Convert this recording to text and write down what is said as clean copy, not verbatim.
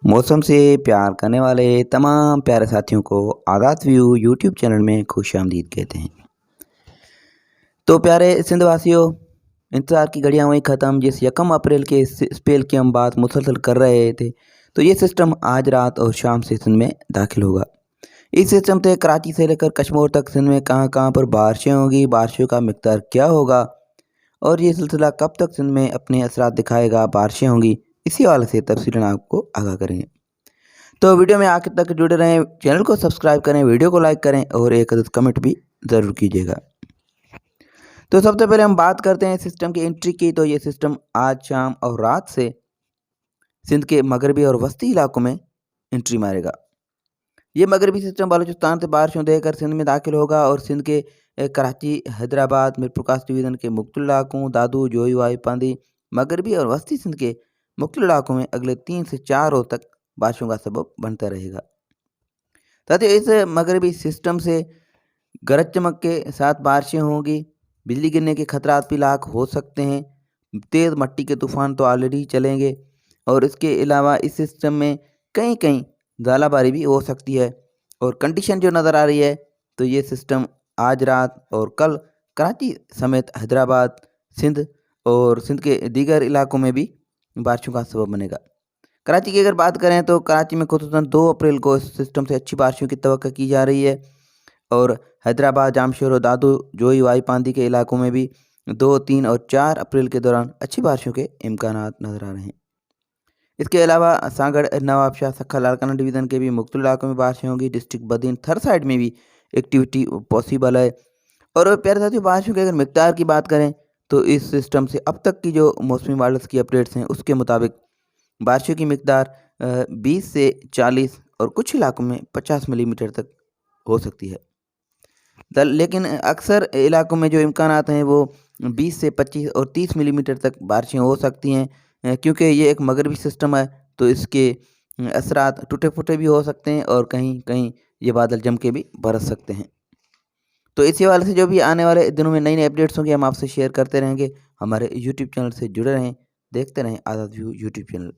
मौसम से प्यार करने वाले तमाम प्यारे साथियों को आज़ाद व्यू यूट्यूब चैनल में खुशामदीद कहते हैं। तो प्यारे सिंध वासियों, इंतज़ार की घड़ियां हुई ख़त्म। जिस 1 अप्रैल के स्पेल की हम बात मुसलसल कर रहे थे, तो ये सिस्टम आज रात और शाम से सिंध में दाखिल होगा। इस सिस्टम से कराची से लेकर कश्मीर तक सिंध में कहाँ कहाँ पर बारिशें होंगी, बारिशों का मिक़दार क्या होगा और ये सिलसिला कब तक सिंध में अपने असरात दिखाएगा, बारिशें होंगी, इसी हवाले से तफसीलन आपको आगाह करेंगे। तो वीडियो में आखिर तक जुड़े रहें, चैनल को सब्सक्राइब करें, वीडियो को लाइक करें और एक अदद कमेंट भी ज़रूर कीजिएगा। तो सबसे पहले हम बात करते हैं सिस्टम की एंट्री की। तो ये सिस्टम आज शाम और रात से सिंध के मगरबी और वस्ती इलाकों में एंट्री मारेगा। ये मगरबी सिस्टम बलूचिस्तान से बारिशों देकर सिंध में दाखिल होगा और सिंध के कराची, हैदराबाद, मीरपुरकाश डिवीज़न के मुख्तलिफ इलाकों, दादू, जोई, वाईपांदी, मगरबी और वस्ती सिंध के मुख्तलिफ इलाकों में अगले 3 से 4 रोज़ तक बारिशों का सबब बनता रहेगा। साथियों, इस मगरबी सिस्टम से गरज चमक के साथ बारिशें होंगी, बिजली गिरने के खतरात भी लाक हो सकते हैं, तेज़ मट्टी के तूफ़ान तो ऑलरेडी चलेंगे और इसके अलावा इस सिस्टम में कहीं कहीं ज़ालाबारी भी हो सकती है। और कंडीशन जो नज़र आ रही है, तो ये सिस्टम आज रात और कल कराची समेत हैदराबाद, सिंध और सिंध के दीगर इलाकों में भी बारिशों का सबब बनेगा। कराची की अगर बात करें तो कराची में खुसूसन 2 अप्रैल को इस सिस्टम से अच्छी बारिशों की तवक्को की जा रही है और हैदराबाद, जामशोर और दादू, जोई, वाईपांदी के इलाकों में भी 2, 3 और 4 अप्रैल के दौरान अच्छी बारिशों के इम्कानात नज़र आ रहे हैं। इसके अलावा सांगड़, नवाबशाह, सखा, लाड़काना डिवीज़न के भी मुख्तलिफ इलाकों में बारिशें होंगी। डिस्ट्रिक्ट बदीन, थर साइड में भी एक्टिविटी पॉसिबल है। और प्यारे साथियों, बारिशों के अगर मिक़दार की बात करें तो इस सिस्टम से अब तक की जो मौसमी मॉडल्स की अपडेट्स हैं, उसके मुताबिक बारिशों की मिक़दार 20 से 40 और कुछ इलाकों में 50 मिलीमीटर तक हो सकती है। लेकिन अक्सर इलाकों में जो इम्कानात हैं वो 20 से 25 और 30 मिलीमीटर तक बारिशें हो सकती हैं, क्योंकि ये एक मगरबी सिस्टम है, तो इसके असरात टूटे फूटे भी हो सकते हैं और कहीं कहीं ये बादल जम के भी बरस सकते हैं। तो इसी हवाले से जो भी आने वाले दिनों में नई नई अपडेट्स होंगी, हम आपसे शेयर करते रहेंगे। हमारे यूट्यूब चैनल से जुड़े रहें, देखते रहें आज़ाद व्यू यूट्यूब चैनल।